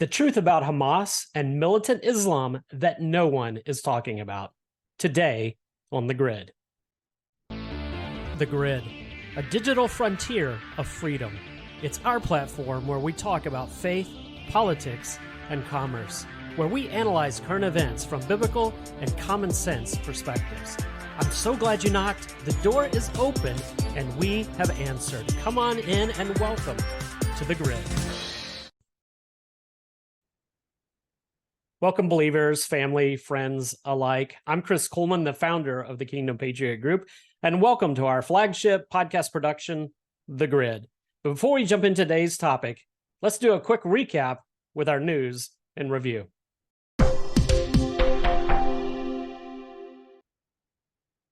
The truth about Hamas and militant Islam that no one is talking about. Today on The Grid. The Grid, a digital frontier of freedom. It's our platform where we talk about faith, politics, and commerce, where we analyze current events from biblical and common sense perspectives. I'm so glad you knocked. The door is open, and we have answered. Come on in and welcome to The Grid. Welcome, believers, family, friends alike. I'm Chris Kuhlman, the founder of the Kingdom Patriot Group, and welcome to our flagship podcast production, The Grid. But before we jump into today's topic, let's do a quick recap with our news and review.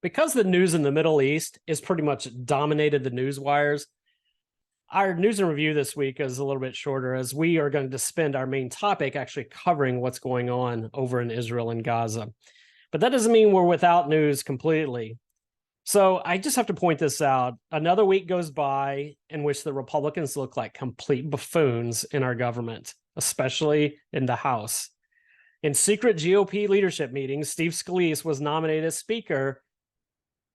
Because the news in the Middle East is pretty much dominated the news wires, our news and review this week is a little bit shorter, as we are going to spend our main topic actually covering what's going on over in Israel and Gaza. But that doesn't mean we're without news completely. So I just have to point this out. Another week goes by in which the Republicans look like complete buffoons in our government, especially in the House. In secret GOP leadership meetings, Steve Scalise was nominated as Speaker,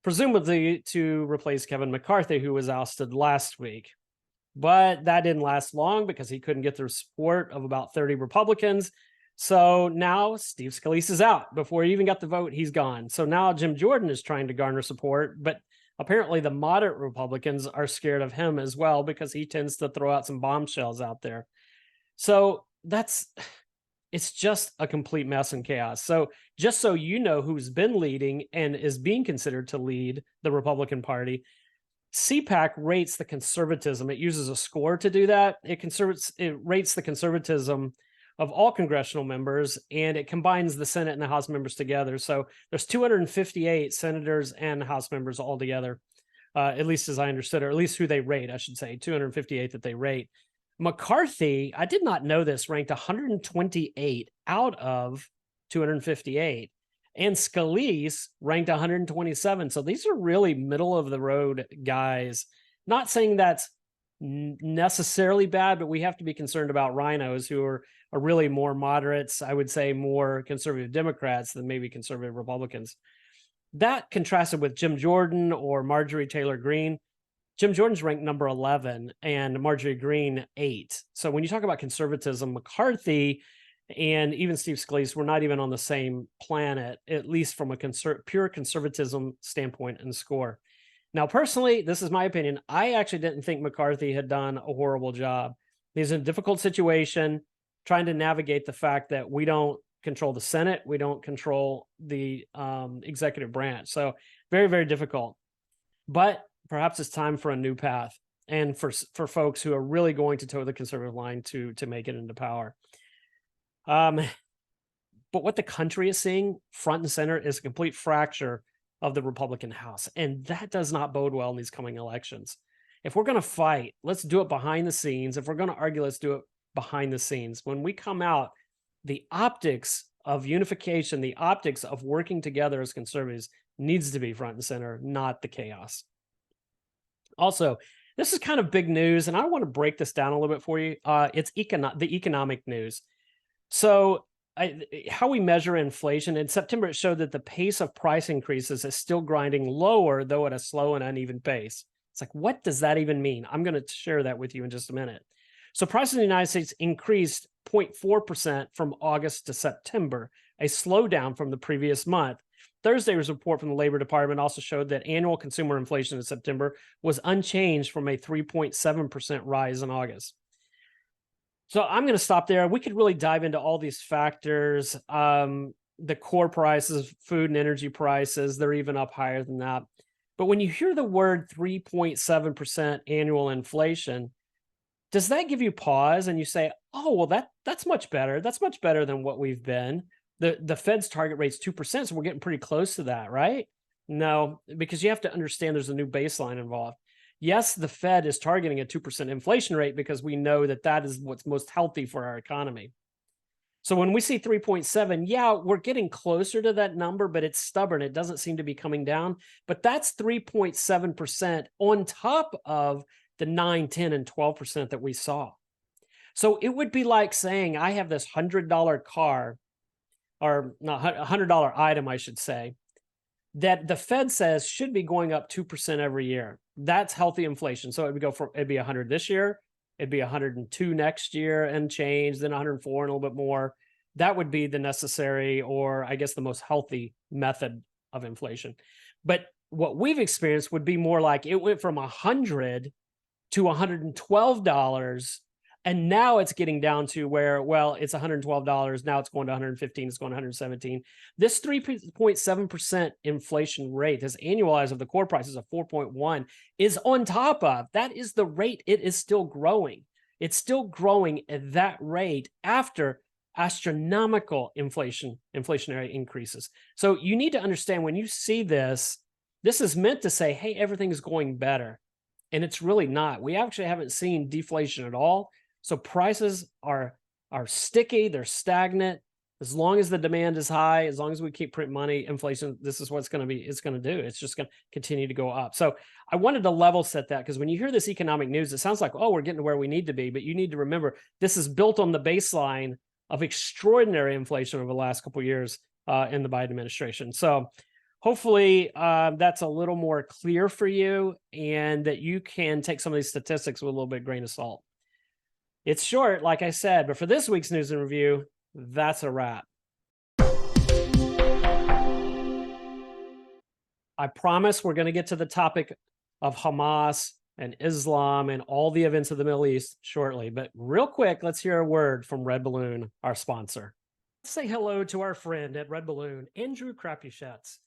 presumably to replace Kevin McCarthy, who was ousted last week. But that didn't last long because he couldn't get the support of about 30 Republicans. So now Steve Scalise is out. Before he even got the vote, he's gone. So now Jim Jordan is trying to garner support, but apparently the moderate Republicans are scared of him as well because he tends to throw out some bombshells out there. So it's just a complete mess and chaos. So just so you know who's been leading and is being considered to lead the Republican Party, CPAC rates the conservatism. It uses a score to do that. It rates the conservatism of all congressional members, and it combines the Senate and the House members together. So there's 258 senators and House members all together, at least as I understood, or at least who they rate, I should say, 258 that they rate. McCarthy, I did not know this, ranked 128 out of 258. And Scalise ranked 127. So these are really middle of the road guys. Not saying that's necessarily bad, but we have to be concerned about rhinos who are really more moderates, I would say more conservative Democrats than maybe conservative Republicans. That contrasted with Jim Jordan or Marjorie Taylor Greene. Jim Jordan's ranked number 11 and Marjorie Greene 8. So when you talk about conservatism, McCarthy and even Steve Scalise were not even on the same planet, at least from a pure conservatism standpoint and score. Now, personally, this is my opinion. I actually didn't think McCarthy had done a horrible job. He's in a difficult situation, trying to navigate the fact that we don't control the Senate. We don't control the executive branch. So very, very difficult. But perhaps it's time for a new path and for folks who are really going to toe the conservative line to make it into power. But what the country is seeing front and center is a complete fracture of the Republican House. And that does not bode well in these coming elections. If we're going to fight, let's do it behind the scenes. If we're going to argue, let's do it behind the scenes. When we come out, the optics of unification, the optics of working together as conservatives needs to be front and center, not the chaos. Also, this is kind of big news, and I want to break this down a little bit for you. It's the economic news. So how we measure inflation, in September, it showed that the pace of price increases is still grinding lower, though at a slow and uneven pace. It's like, what does that even mean? I'm going to share that with you in just a minute. So prices in the United States increased 0.4% from August to September, a slowdown from the previous month. Thursday's report from the Labor Department also showed that annual consumer inflation in September was unchanged from a 3.7% rise in August. So I'm going to stop there. We could really dive into all these factors. The core prices, food and energy prices, they're even up higher than that. But when you hear the word 3.7% annual inflation, does that give you pause and you say, oh, well, that's much better. That's much better than what we've been. The Fed's target rate's 2%, so we're getting pretty close to that, right? No, because you have to understand there's a new baseline involved. Yes, the Fed is targeting a 2% inflation rate because we know that is what's most healthy for our economy. So when we see 3.7, yeah, we're getting closer to that number, but it's stubborn. It doesn't seem to be coming down. But that's 3.7% on top of the 9, 10, and 12% that we saw. So it would be like saying, I have this $100 car, or not $100 item, I should say, that the Fed says should be going up 2% every year. That's healthy inflation. So it'd be 100 this year, it'd be 102 next year and change, then 104 and a little bit more. That would be the necessary, or I guess the most healthy method of inflation. But what we've experienced would be more like it went from 100 to $112. And now it's getting down to where, well, it's $112. Now it's going to 115. It's going to 117. This 3.7% inflation rate, this annualized of the core prices of 4.1, is on top of that. Is the rate. It is still growing. It's still growing at that rate after astronomical inflationary increases. So you need to understand, when you see this, this is meant to say, hey, everything is going better. And it's really not. We actually haven't seen deflation at all. So prices are sticky, they're stagnant. As long as the demand is high, as long as we keep printing money, inflation, this is what it's going to do. It's just going to continue to go up. So I wanted to level set that, because when you hear this economic news, it sounds like, oh, we're getting to where we need to be. But you need to remember, this is built on the baseline of extraordinary inflation over the last couple of years in the Biden administration. So hopefully that's a little more clear for you, and that you can take some of these statistics with a little bit of grain of salt. It's short, like I said, but for this week's news and review, that's a wrap. I promise we're going to get to the topic of Hamas and Islam and all the events of the Middle East shortly. But real quick, let's hear a word from Red Balloon, our sponsor. Let's say hello to our friend at Red Balloon, Andrew Krapuschetz.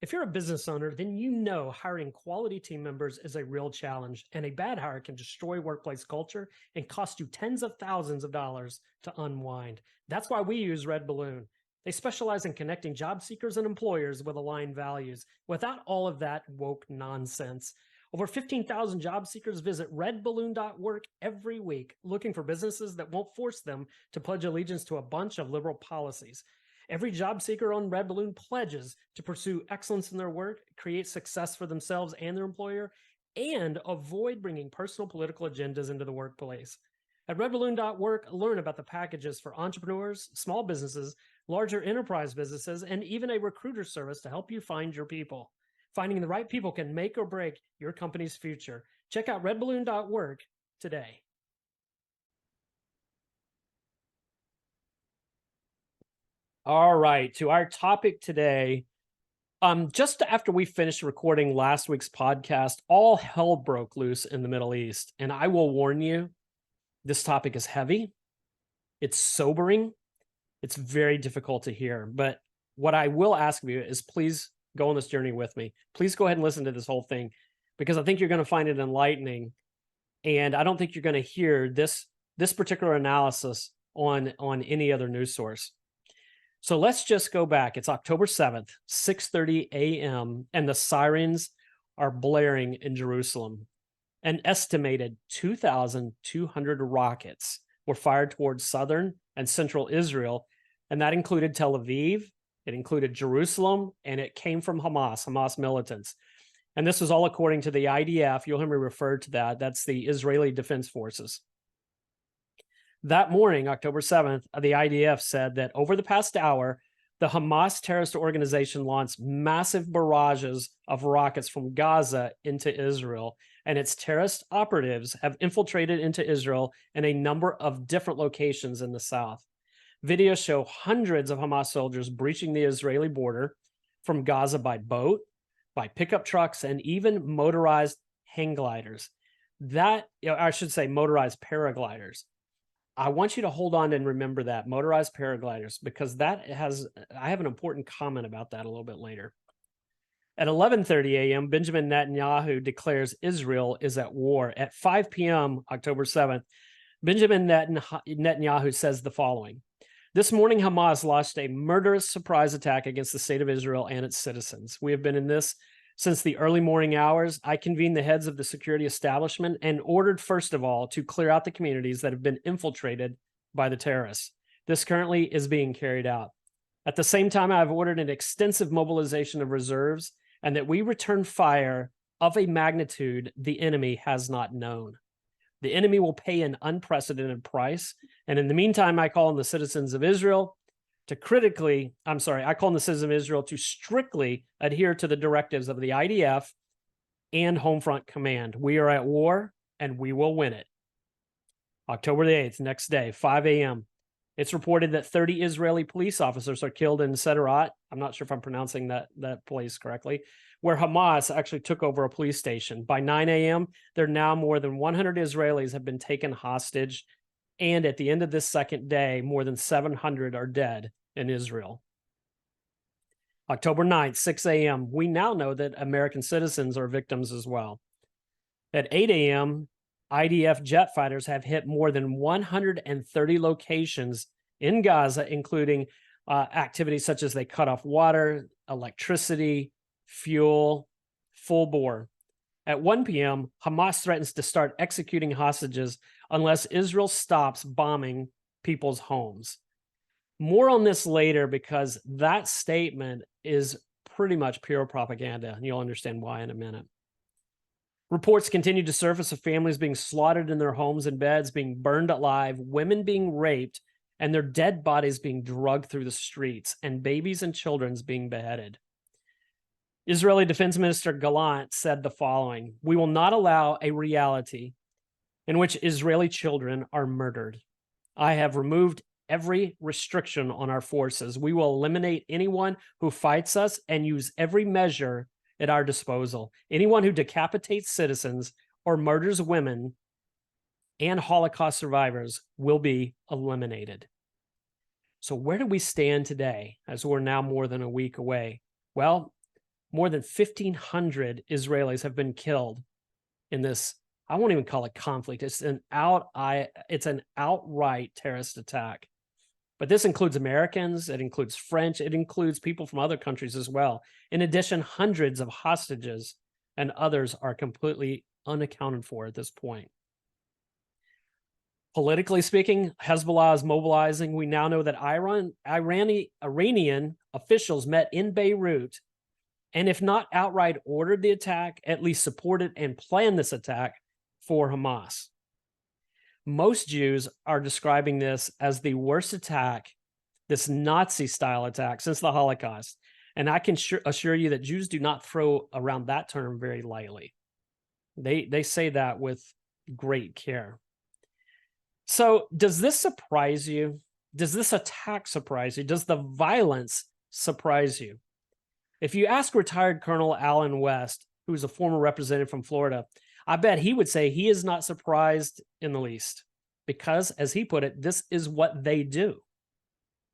If you're a business owner, then you know hiring quality team members is a real challenge, and a bad hire can destroy workplace culture and cost you tens of thousands of dollars to unwind. That's why we use Red Balloon. They specialize in connecting job seekers and employers with aligned values without all of that woke nonsense. Over 15,000 job seekers visit Redballoon.work every week, looking for businesses that won't force them to pledge allegiance to a bunch of liberal policies. Every job seeker on Red Balloon pledges to pursue excellence in their work, create success for themselves and their employer, and avoid bringing personal political agendas into the workplace. At Redballoon.work, learn about the packages for entrepreneurs, small businesses, larger enterprise businesses, and even a recruiter service to help you find your people. Finding the right people can make or break your company's future. Check out Redballoon.work today. All right, to our topic today. Just after we finished recording last week's podcast, all hell broke loose in the Middle East. And I will warn you, this topic is heavy. It's sobering. It's very difficult to hear. But what I will ask of you is, please go on this journey with me. Please go ahead and listen to this whole thing, because I think you're going to find it enlightening. And I don't think you're going to hear this particular analysis on any other news source. So let's just go back. It's October 7th, 6:30 a.m., and the sirens are blaring in Jerusalem. An estimated 2,200 rockets were fired towards southern and central Israel, and that included Tel Aviv, it included Jerusalem, and it came from Hamas militants. And this was all according to the IDF. You'll hear me refer to that. That's the Israeli Defense Forces. That morning, October 7th, the IDF said that over the past hour, the Hamas terrorist organization launched massive barrages of rockets from Gaza into Israel, and its terrorist operatives have infiltrated into Israel in a number of different locations in the south. Videos show hundreds of Hamas soldiers breaching the Israeli border from Gaza by boat, by pickup trucks, and even motorized hang gliders. I should say motorized paragliders. I want you to hold on and remember that, motorized paragliders, because I have an important comment about that a little bit later. At 11:30 a.m., Benjamin Netanyahu declares Israel is at war. At 5 p.m., October 7th, Benjamin Netanyahu says the following: "This morning, Hamas launched a murderous surprise attack against the state of Israel and its citizens. We have been in this since the early morning hours. I convened the heads of the security establishment and ordered, first of all, to clear out the communities that have been infiltrated by the terrorists. This currently is being carried out. At the same time, I've ordered an extensive mobilization of reserves and that we return fire of a magnitude the enemy has not known. The enemy will pay an unprecedented price. And in the meantime, I call on the citizens of Israel to strictly adhere to the directives of the IDF and Homefront Command. We are at war and we will win it. October the 8th, next day, 5 a.m. It's reported that 30 Israeli police officers are killed in Sederot. I'm not sure if I'm pronouncing that place correctly, where Hamas actually took over a police station. By 9 a.m., there are now more than 100 Israelis have been taken hostage. And at the end of this second day, more than 700 are dead in Israel. October 9th, 6 a.m., we now know that American citizens are victims as well. At 8 a.m., IDF jet fighters have hit more than 130 locations in Gaza, including activities such as they cut off water, electricity, fuel, full bore. At 1 p.m., Hamas threatens to start executing hostages unless Israel stops bombing people's homes. More on this later, because that statement is pretty much pure propaganda, and you'll understand why in a minute. Reports continue to surface of families being slaughtered in their homes and beds, being burned alive, women being raped, and their dead bodies being dragged through the streets, and babies and children being beheaded. Israeli Defense Minister Gallant said the following: "We will not allow a reality in which Israeli children are murdered. I have removed every restriction on our forces. We will eliminate anyone who fights us and use every measure at our disposal. Anyone who decapitates citizens or murders women and Holocaust survivors will be eliminated." So where do we stand today as we're now more than a week away? Well, more than 1,500 Israelis have been killed in this, I won't even call it conflict. It's an outright terrorist attack. But this includes Americans, it includes French, it includes people from other countries as well. In addition, hundreds of hostages and others are completely unaccounted for at this point. Politically speaking, Hezbollah is mobilizing. We now know that Iranian officials met in Beirut, and if not outright ordered the attack, at least supported and planned this attack for Hamas. Most Jews are describing this as the worst attack, this Nazi-style attack, since the Holocaust. And I can assure you that Jews do not throw around that term very lightly. They say that with great care. So does this surprise you? Does this attack surprise you? Does the violence surprise you? If you ask retired Colonel Alan West, who's a former representative from Florida, I bet he would say he is not surprised in the least, because, as he put it, this is what they do.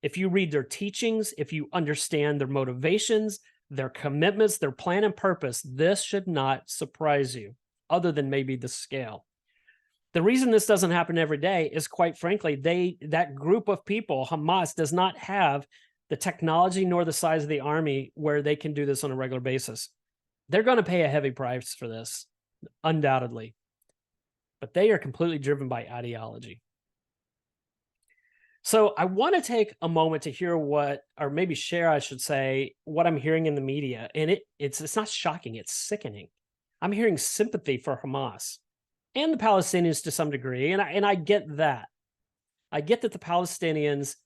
If you read their teachings, if you understand their motivations, their commitments, their plan and purpose, this should not surprise you, other than maybe the scale. The reason this doesn't happen every day is, quite frankly, that group of people, Hamas, does not have the technology nor the size of the army where they can do this on a regular basis. They're going to pay a heavy price for this, undoubtedly. But they are completely driven by ideology. So I want to take a moment to hear what, or maybe share, I should say, what I'm hearing in the media. And it's not shocking, it's sickening. I'm hearing sympathy for Hamas and the Palestinians to some degree. And I get that. I get that the Palestinians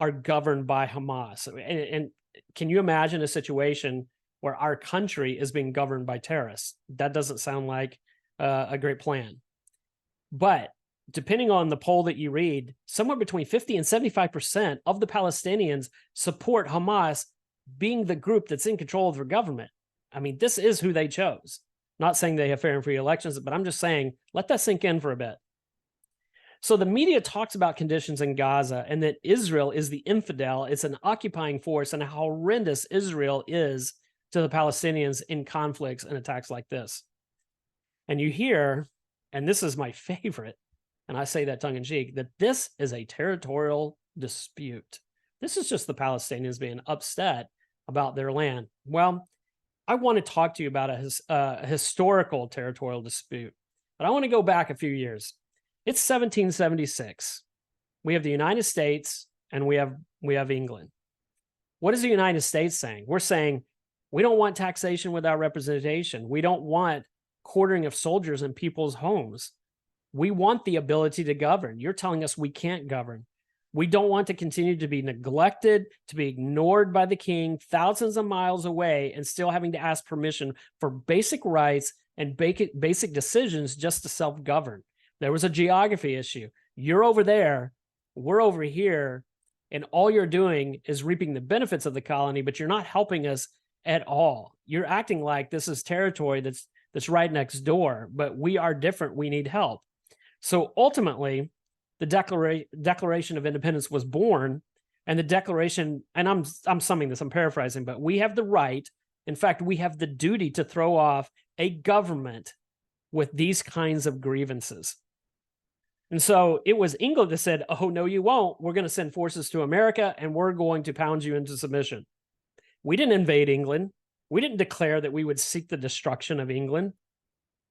are governed by Hamas. And can you imagine a situation where our country is being governed by terrorists? That doesn't sound like a great plan. But depending on the poll that you read, somewhere between 50 and 75% of the Palestinians support Hamas being the group that's in control of their government. I mean, this is who they chose. Not saying they have fair and free elections, but I'm just saying, let that sink in for a bit. So the media talks about conditions in Gaza and that Israel is the infidel, it's an occupying force, and how horrendous Israel is to the Palestinians in conflicts and attacks like this. And you hear, and this is my favorite, and I say that tongue-in-cheek, that this is a territorial dispute. This is just the Palestinians being upset about their land. Well, I want to talk to you about a historical territorial dispute, but I want to go back a few years. It's 1776. We have the United States and we have England. What is the United States saying? We're saying we don't want taxation without representation. We don't want quartering of soldiers in people's homes. We want the ability to govern. You're telling us we can't govern. We don't want to continue to be neglected, to be ignored by the king thousands of miles away and still having to ask permission for basic rights and basic decisions just to self-govern. There was a geography issue. You're over there, we're over here, and all you're doing is reaping the benefits of the colony, but you're not helping us at all. You're acting like this is territory that's right next door, but we are different. We need help. So ultimately, the Declaration of Independence was born, and the Declaration, and I'm summing this, I'm paraphrasing, but we have the right, in fact, we have the duty to throw off a government with these kinds of grievances. And so it was England that said, oh, no, you won't. We're going to send forces to America, and we're going to pound you into submission. We didn't invade England. We didn't declare that we would seek the destruction of England.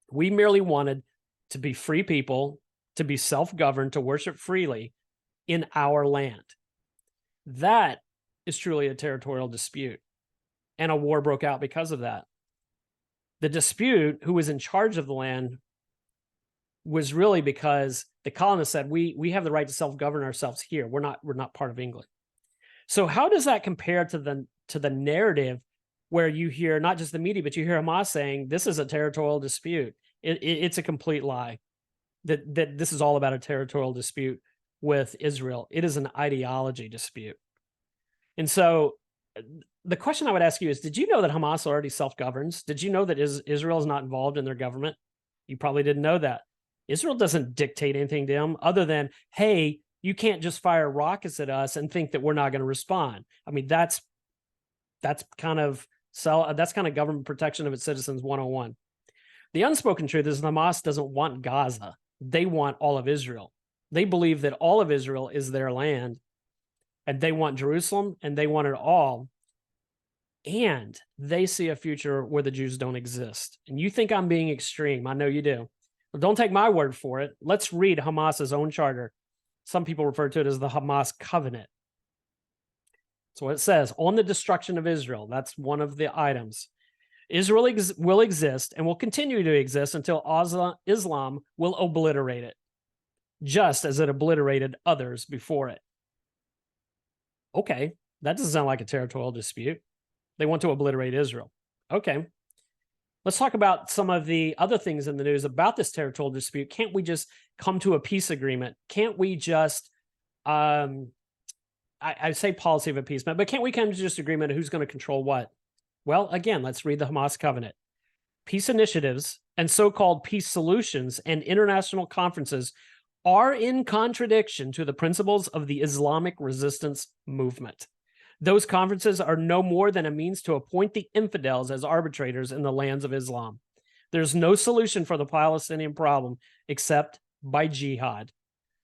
We merely wanted to be free people, to be self-governed, to worship freely in our land. That is truly a territorial dispute. And a war broke out because of that. The dispute, who was in charge of the land, was really because the colonists said, we have the right to self-govern ourselves here. We're not part of England. So how does that compare to the narrative where you hear not just the media, but you hear Hamas saying this is a territorial dispute? It's a complete lie. That this is all about a territorial dispute with Israel. It is an ideology dispute. And so the question I would ask you is, did you know that Hamas already self-governs? Did you know that Israel is not involved in their government? You probably didn't know that. Israel doesn't dictate anything to them other than, hey, you can't just fire rockets at us and think that we're not going to respond. I mean, that's kind of government protection of its citizens 101. The unspoken truth is Hamas doesn't want Gaza. They want all of Israel. They believe that all of Israel is their land, and they want Jerusalem, and they want it all. And they see a future where the Jews don't exist. And you think I'm being extreme. I know you do. But don't take my word for it. Let's read Hamas's own charter. Some people refer to it as the Hamas covenant. So it says, on the destruction of Israel, that's one of the items. Israel will exist and will continue to exist until Islam will obliterate it, just as it obliterated others before it. Okay, that doesn't sound like a territorial dispute. They want to obliterate Israel. Okay, let's talk about some of the other things in the news about this territorial dispute. Can't we just come to a peace agreement? Can't we just, I say policy of appeasement, but can't we come to just agreement of who's going to control what? Well, again, let's read the Hamas covenant. Peace initiatives and so-called peace solutions and international conferences are in contradiction to the principles of the Islamic resistance movement. Those conferences are no more than a means to appoint the infidels as arbitrators in the lands of Islam. There's no solution for the Palestinian problem except by jihad.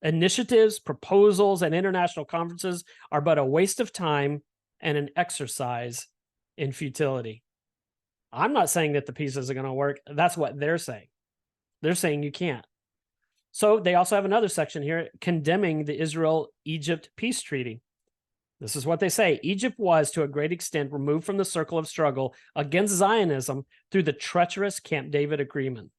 Initiatives, proposals, and international conferences are but a waste of time and an exercise in futility. I'm not saying that the peace isn't going to work. That's what they're saying. They're saying you can't. So they also have another section here condemning the Israel-Egypt peace treaty. This is what they say. Egypt was, to a great extent, removed from the circle of struggle against Zionism through the treacherous Camp David agreement.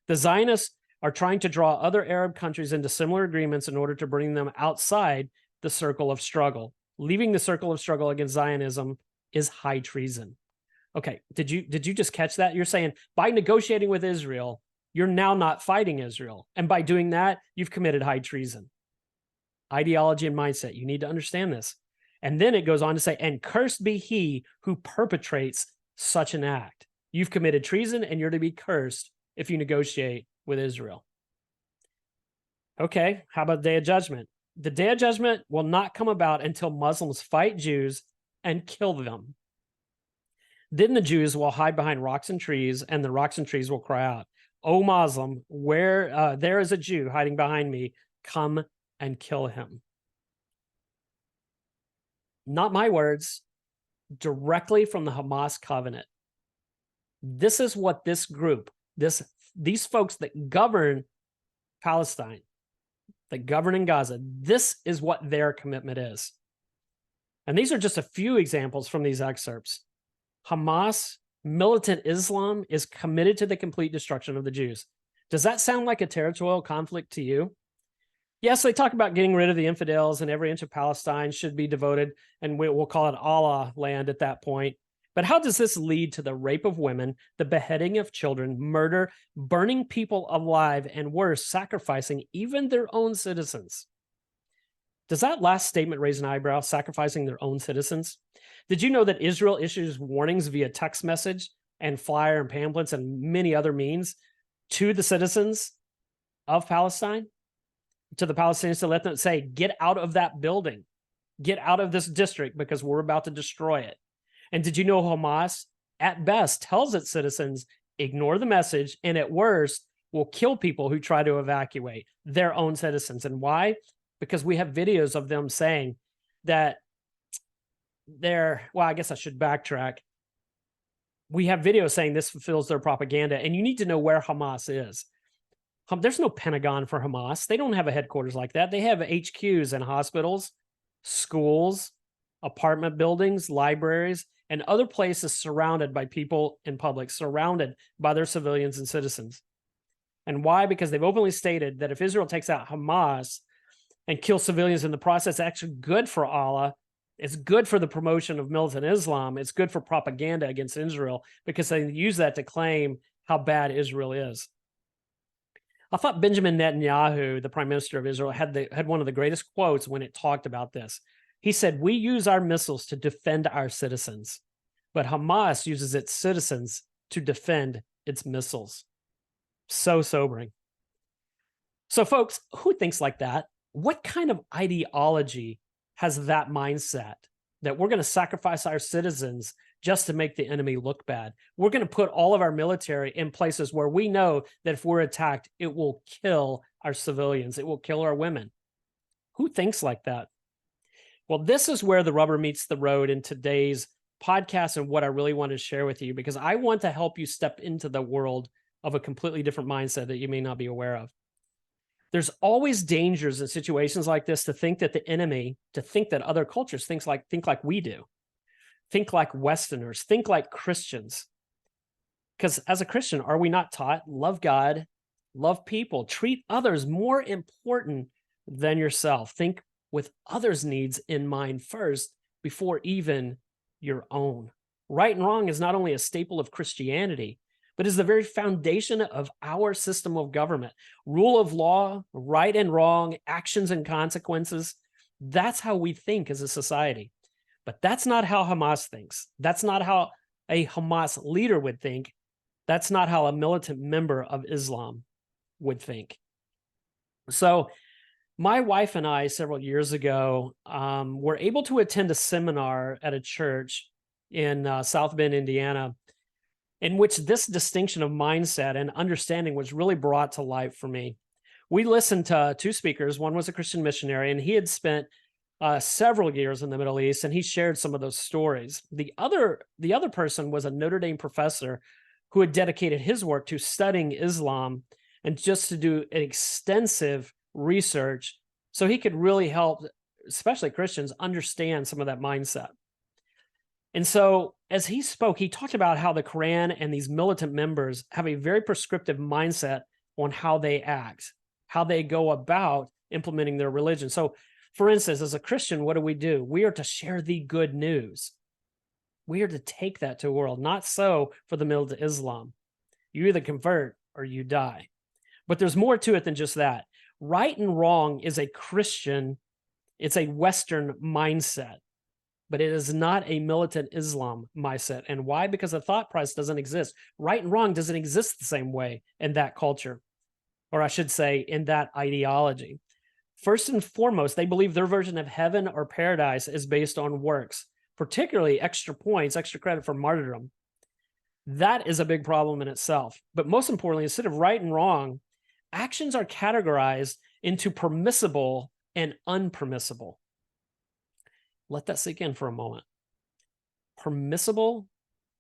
The Zionists are trying to draw other Arab countries into similar agreements in order to bring them outside the circle of struggle. Leaving the circle of struggle against Zionism is high treason. Okay, did you just catch that? You're saying by negotiating with Israel, you're now not fighting Israel. And by doing that, you've committed high treason. Ideology and mindset. You need to understand this. And then it goes on to say, and cursed be he who perpetrates such an act. You've committed treason and you're to be cursed if you negotiate with Israel. Okay, how about the Day of Judgment? The Day of Judgment will not come about until Muslims fight Jews and kill them. Then the Jews will hide behind rocks and trees, and the rocks and trees will cry out, "O Muslim, where there is a Jew hiding behind me, come and kill him." Not my words, directly from the Hamas covenant. This is what this group, these folks that govern Palestine, that govern in Gaza, this is what their commitment is. And these are just a few examples from these excerpts. Hamas, militant Islam, is committed to the complete destruction of the Jews. Does that sound like a territorial conflict to you? Yes, they talk about getting rid of the infidels and every inch of Palestine should be devoted, and we'll call it Allah land at that point. But how does this lead to the rape of women, the beheading of children, murder, burning people alive, and worse, sacrificing even their own citizens? Does that last statement raise an eyebrow, sacrificing their own citizens? Did you know that Israel issues warnings via text message and flyer and pamphlets and many other means to the citizens of Palestine, to the Palestinians, to let them say, get out of that building, get out of this district because we're about to destroy it? And did you know Hamas, at best, tells its citizens, ignore the message, and at worst, will kill people who try to evacuate their own citizens? And why? Because we have videos of them saying that well, I guess I should backtrack. We have videos saying this fulfills their propaganda, and you need to know where Hamas is. There's no Pentagon for Hamas. They don't have a headquarters like that. They have HQs in hospitals, schools, apartment buildings, libraries, and other places surrounded by people in public, surrounded by their civilians and citizens. And why? Because they've openly stated that if Israel takes out Hamas and kills civilians in the process, it's actually good for Allah. It's good for the promotion of militant Islam. It's good for propaganda against Israel because they use that to claim how bad Israel is. I thought Benjamin Netanyahu, the prime minister of Israel, had one of the greatest quotes when it talked about this. He said, "We use our missiles to defend our citizens, but Hamas uses its citizens to defend its missiles." So sobering. So folks, who thinks like that? What kind of ideology has that mindset that we're going to sacrifice our citizens just to make the enemy look bad? We're going to put all of our military in places where we know that if we're attacked, it will kill our civilians. It will kill our women. Who thinks like that? Well, this is where the rubber meets the road in today's podcast and what I really want to share with you, because I want to help you step into the world of a completely different mindset that you may not be aware of. There's always dangers in situations like this to think that the enemy, to think that other cultures think like we do, think like Westerners, think like Christians. Because as a Christian, are we not taught, love God, love people, treat others more important than yourself? Think with others' needs in mind first before even your own. Right and wrong is not only a staple of Christianity, but is the very foundation of our system of government. Rule of law, right and wrong, actions and consequences. That's how we think as a society. But that's not how Hamas thinks. That's not how a Hamas leader would think. That's not how a militant member of Islam would think. So my wife and I, several years ago, were able to attend a seminar at a church in South Bend, Indiana, in which this distinction of mindset and understanding was really brought to light for me. We listened to two speakers. One was a Christian missionary, and he had spent several years in the Middle East, and he shared some of those stories. The other person was a Notre Dame professor who had dedicated his work to studying Islam and just to do an extensive research so he could really help, especially Christians, understand some of that mindset. And so as he spoke, he talked about how the Quran and these militant members have a very prescriptive mindset on how they act, how they go about implementing their religion. So for instance, as a Christian, what do? We are to share the good news. We are to take that to the world, not so for the militant Islam. You either convert or you die. But there's more to it than just that. Right and wrong is a Christian, it's a Western mindset, but it is not a militant Islam mindset. And why? Because the thought process doesn't exist. Right and wrong doesn't exist the same way in that culture, or I should say in that ideology. First and foremost, they believe their version of heaven or paradise is based on works, particularly extra points, extra credit for martyrdom. That is a big problem in itself. But most importantly, instead of right and wrong, actions are categorized into permissible and unpermissible. Let that sink in for a moment. Permissible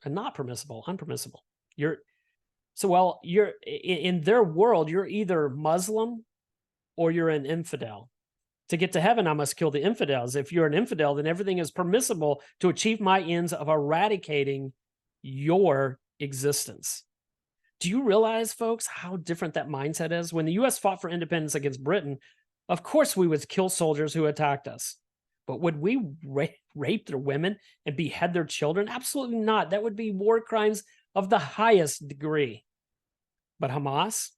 and not permissible, unpermissible. You're in their world, you're either Muslim or you're an infidel. To get to heaven, I must kill the infidels. If you're an infidel, then everything is permissible to achieve my ends of eradicating your existence. Do you realize, folks, how different that mindset is? When the US fought for independence against Britain, of course we would kill soldiers who attacked us. But would we rape their women and behead their children? Absolutely not. That would be war crimes of the highest degree. But Hamas,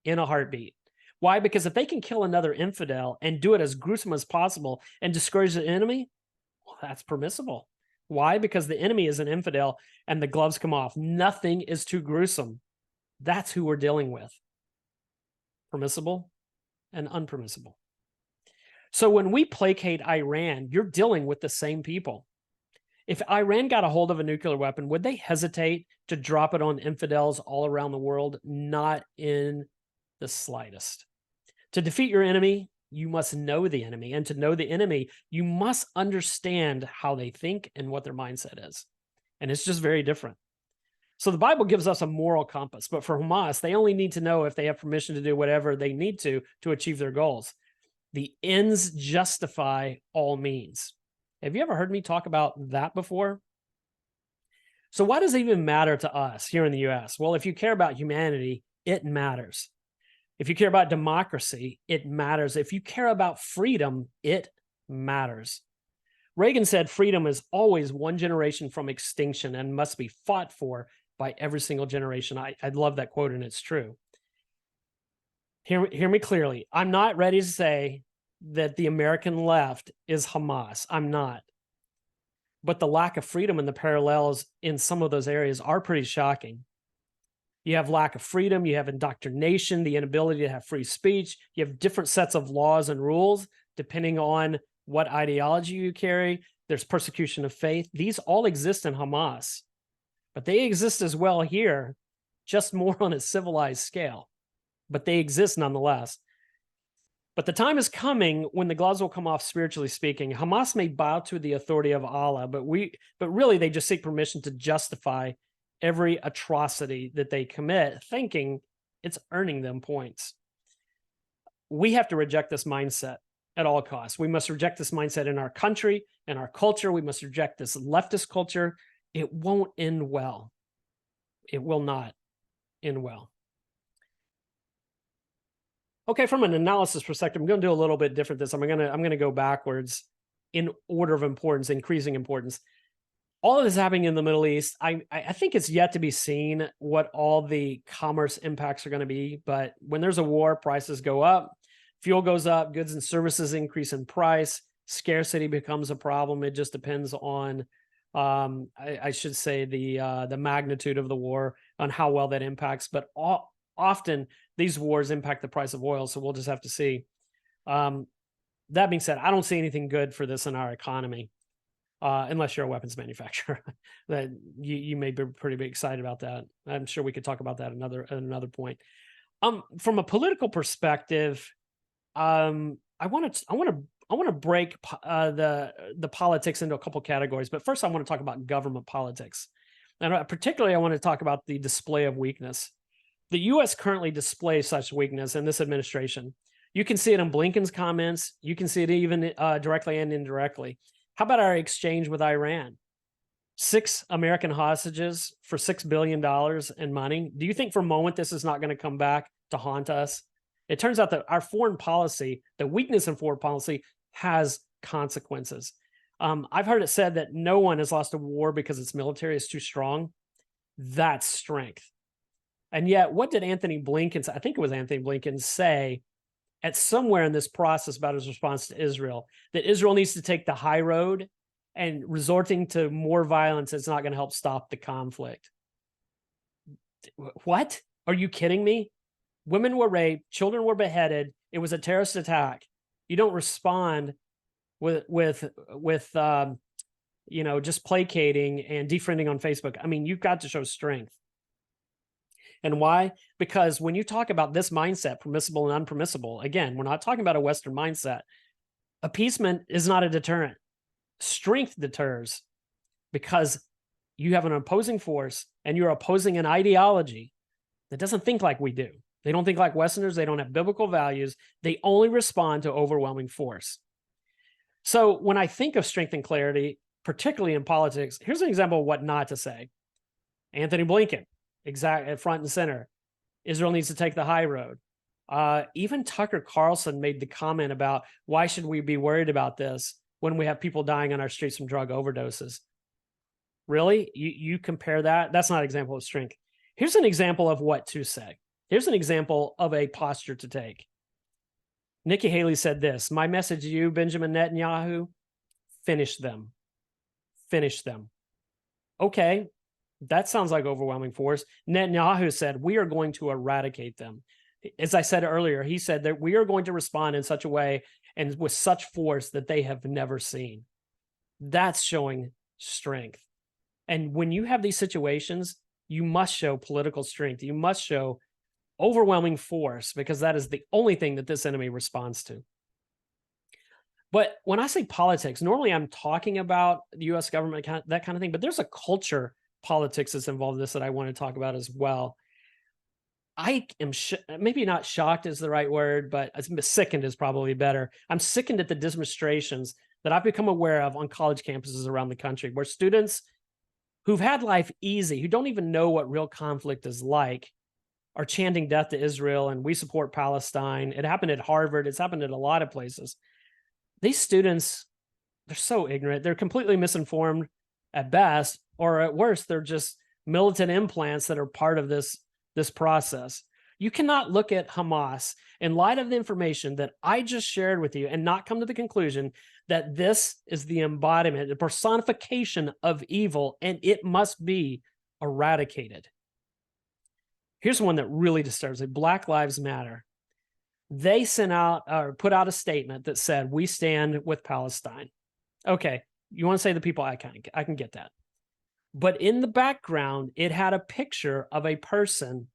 in a heartbeat. Why? Because if they can kill another infidel and do it as gruesome as possible and discourage the enemy, well, that's permissible. Why? Because the enemy is an infidel and the gloves come off. Nothing is too gruesome. That's who we're dealing with. Permissible and unpermissible. So when we placate Iran, you're dealing with the same people. If Iran got a hold of a nuclear weapon, would they hesitate to drop it on infidels all around the world? Not in the slightest. To defeat your enemy, you must know the enemy. And to know the enemy, you must understand how they think and what their mindset is. And it's just very different. So the Bible gives us a moral compass, but for Hamas, they only need to know if they have permission to do whatever they need to achieve their goals. The ends justify all means. Have you ever heard me talk about that before? So why does it even matter to us here in the US? Well, if you care about humanity, it matters. If you care about democracy, it matters. If you care about freedom, it matters. Reagan said freedom is always one generation from extinction and must be fought for by every single generation. I love that quote, and it's true. Hear me clearly. I'm not ready to say that the American left is Hamas. I'm not. But the lack of freedom and the parallels in some of those areas are pretty shocking. You have lack of freedom, you have indoctrination, the inability to have free speech, you have different sets of laws and rules depending on what ideology you carry. There's persecution of faith. These all exist in Hamas, but they exist as well here, just more on a civilized scale. But they exist nonetheless. But the time is coming when the gloves will come off, spiritually speaking. Hamas may bow to the authority of Allah, but really they just seek permission to justify every atrocity that they commit, thinking it's earning them points. We have to reject this mindset at all costs. We must reject this mindset in our country and our culture. We must reject this leftist culture. It won't end well. It will not end well. Okay, from an analysis perspective, I'm going to do a little bit different this. I'm going to go backwards in order of importance, increasing importance. All of this happening in the Middle East, I think it's yet to be seen what all the commerce impacts are going to be. But when there's a war, prices go up, fuel goes up, goods and services increase in price, scarcity becomes a problem. It just depends on, I should say, the magnitude of the war, on how well that impacts. But often these wars impact the price of oil, so we'll just have to see. That being said, I don't see anything good for this in our economy. Unless you're a weapons manufacturer, that you may be pretty excited about that. I'm sure we could talk about that at another point. From a political perspective, I want to break the politics into a couple categories. But first, I want to talk about government politics, and particularly, I want to talk about the display of weakness. The U.S. currently displays such weakness in this administration. You can see it in Blinken's comments. You can see it even directly and indirectly. How about our exchange with Iran? 6 American hostages for $6 billion in money. Do you think for a moment this is not going to come back to haunt us? It turns out that our foreign policy, the weakness in foreign policy, has consequences. I've heard it said that no one has lost a war because its military is too strong. That's strength. And yet, what did Anthony Blinken, I think it was Anthony Blinken, say at somewhere in this process about his response to Israel, that Israel needs to take the high road, and resorting to more violence is not going to help stop the conflict. What? Are you kidding me? Women were raped, children were beheaded. It was a terrorist attack. You don't respond with just placating and defriending on Facebook. I mean, you've got to show strength. And why? Because when you talk about this mindset, permissible and unpermissible, again, we're not talking about a Western mindset. Appeasement is not a deterrent. Strength deters, because you have an opposing force and you're opposing an ideology that doesn't think like we do. They don't think like Westerners. They don't have biblical values. They only respond to overwhelming force. So when I think of strength and clarity, particularly in politics, here's an example of what not to say. Anthony Blinken, exact front and center. Israel needs to take the high road. Even Tucker Carlson made the comment about why should we be worried about this when we have people dying on our streets from drug overdoses? Really? You compare that? That's not an example of strength. Here's an example of what to say. Here's an example of a posture to take. Nikki Haley said this: my message to you, Benjamin Netanyahu, finish them. Finish them. Okay, that sounds like overwhelming force. Netanyahu said, we are going to eradicate them. As I said earlier, he said that we are going to respond in such a way and with such force that they have never seen. That's showing strength. And when you have these situations, you must show political strength. You must show overwhelming force, because that is the only thing that this enemy responds to. But when I say politics, normally I'm talking about the U.S. government, that kind of thing, but there's a culture politics that's involved in this that I want to talk about as well. I am maybe not shocked is the right word, but sickened is probably better. I'm sickened at the demonstrations that I've become aware of on college campuses around the country, where students who've had life easy, who don't even know what real conflict is like, are chanting death to Israel and we support Palestine. It happened at Harvard. It's happened at a lot of places. These students, they're so ignorant. They're completely misinformed at best, or at worst, they're just militant implants that are part of this process. You cannot look at Hamas in light of the information that I just shared with you and not come to the conclusion that this is the embodiment, the personification of evil, and it must be eradicated. Here's one that really disturbs me. Black Lives Matter. They sent out or put out a statement that said, we stand with Palestine. Okay, you want to say the people, I can get that. But in the background, it had a picture of a person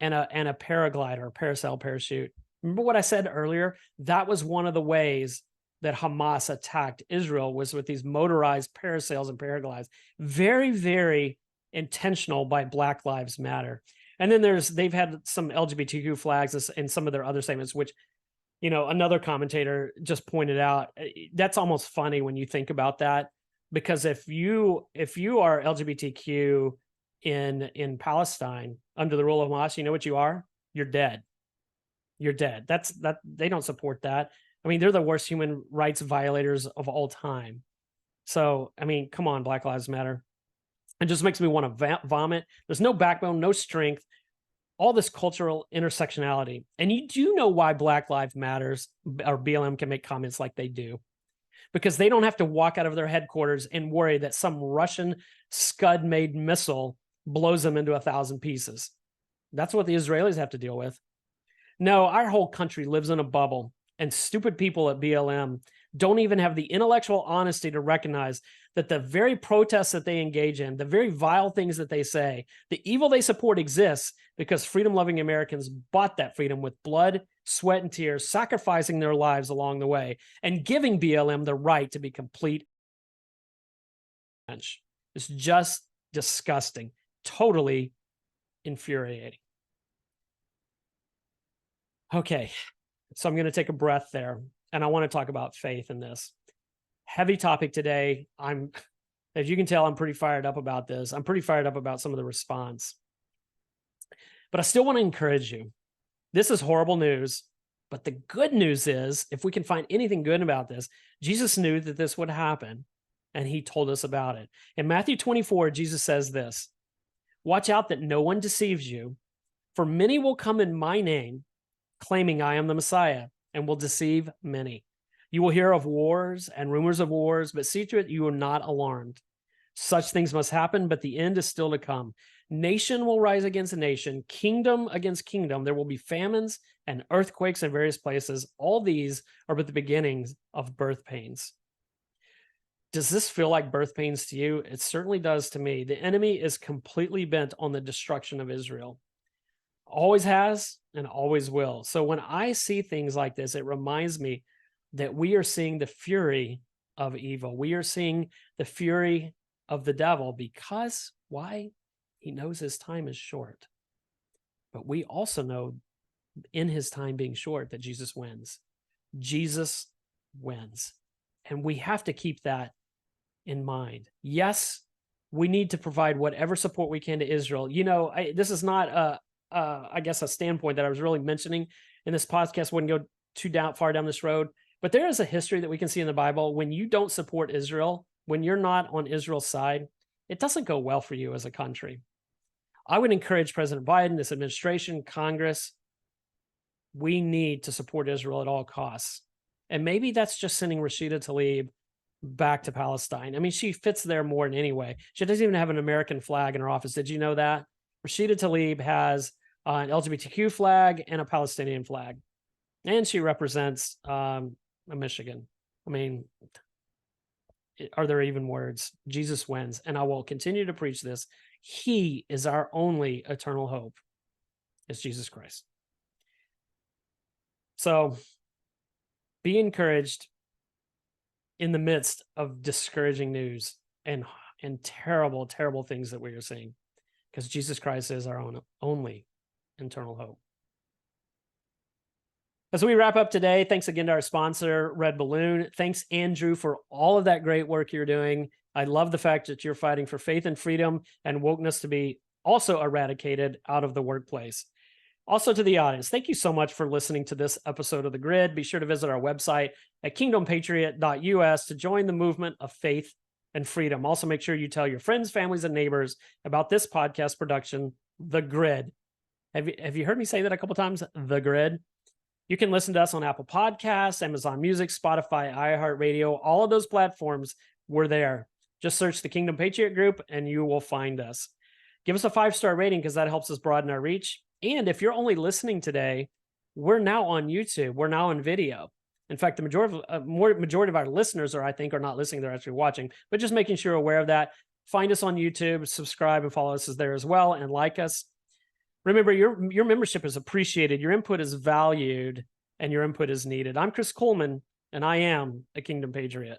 and a paraglider, a parasail parachute. Remember what I said earlier? That was one of the ways that Hamas attacked Israel, was with these motorized parasails and paraglides. Very, very intentional by Black Lives Matter. And then they've had some LGBTQ flags and some of their other statements, which, you know, another commentator just pointed out. That's almost funny when you think about that, because if you are LGBTQ in Palestine under the rule of Hamas, you know what you are? You're dead. You're dead. That they don't support that. I mean, they're the worst human rights violators of all time. So, I mean, come on, Black Lives Matter. It just makes me want to vomit. There's no backbone, no strength, all this cultural intersectionality. And you do know why Black Lives Matters or BLM can make comments like they do, because they don't have to walk out of their headquarters and worry that some Russian Scud-made missile blows them into 1,000 pieces. That's what the Israelis have to deal with. No, our whole country lives in a bubble, and stupid people at BLM don't even have the intellectual honesty to recognize that the very protests that they engage in, the very vile things that they say, the evil they support exists because freedom-loving Americans bought that freedom with blood, sweat, and tears, sacrificing their lives along the way, and giving BLM the right to be complete. It's just disgusting, totally infuriating. Okay, so I'm going to take a breath there, and I want to talk about faith in this. Heavy topic today. As you can tell, I'm pretty fired up about this. I'm pretty fired up about some of the response. But I still want to encourage you. This is horrible news, but the good news is, if we can find anything good about this, Jesus knew that this would happen, and he told us about it. In Matthew 24, Jesus says this: watch out that no one deceives you, for many will come in my name, claiming I am the Messiah, and will deceive many. You will hear of wars and rumors of wars, but see to it you are not alarmed. Such things must happen, but the end is still to come. Nation will rise against nation, kingdom against kingdom. There will be famines and earthquakes in various places. All these are but the beginnings of birth pains. Does this feel like birth pains to you? It certainly does to me. The enemy is completely bent on the destruction of Israel. Always has and always will. So when I see things like this, it reminds me that we are seeing the fury of evil. We are seeing the fury of the devil, because why? He knows his time is short. But we also know, in his time being short, that Jesus wins. Jesus wins. And we have to keep that in mind. Yes, we need to provide whatever support we can to Israel. You know, this is not I guess, a standpoint that I was really mentioning in this podcast. Wouldn't go too far down this road, but there is a history that we can see in the Bible. When you don't support Israel, when you're not on Israel's side, it doesn't go well for you as a country. I would encourage President Biden, this administration, Congress, we need to support Israel at all costs. And maybe that's just sending Rashida Tlaib back to Palestine. I mean, she fits there more than anyway. She doesn't even have an American flag in her office. Did you know that? Rashida Tlaib has an LGBTQ flag and a Palestinian flag. And she represents Michigan. I mean, are there even words? Jesus wins. And I will continue to preach this. He is our only eternal hope. It's Jesus Christ. So be encouraged in the midst of discouraging news and terrible, terrible things that we are seeing, because Jesus Christ is our only eternal hope. As we wrap up today, thanks again to our sponsor, Red Balloon. Thanks, Andrew, for all of that great work you're doing. I love the fact that you're fighting for faith and freedom and wokeness to be also eradicated out of the workplace. Also, to the audience, thank you so much for listening to this episode of The Grid. Be sure to visit our website at kingdompatriot.us to join the movement of faith and freedom. Also, make sure you tell your friends, families, and neighbors about this podcast production, The Grid. Have you heard me say that a couple times? The Grid. You can listen to us on Apple Podcasts, Amazon Music, Spotify, iHeartRadio. All of those platforms, we're there. Just search the Kingdom Patriot Group and you will find us. Give us a 5-star rating because that helps us broaden our reach. And if you're only listening today, we're now on YouTube. We're now on video. In fact, the majority of our listeners are not listening, they're actually watching, but just making sure you're aware of that. Find us on YouTube, subscribe and follow us there as well, and like us. Remember, your membership is appreciated, your input is valued, and your input is needed. I'm Chris Kuhlman, and I am a Kingdom Patriot.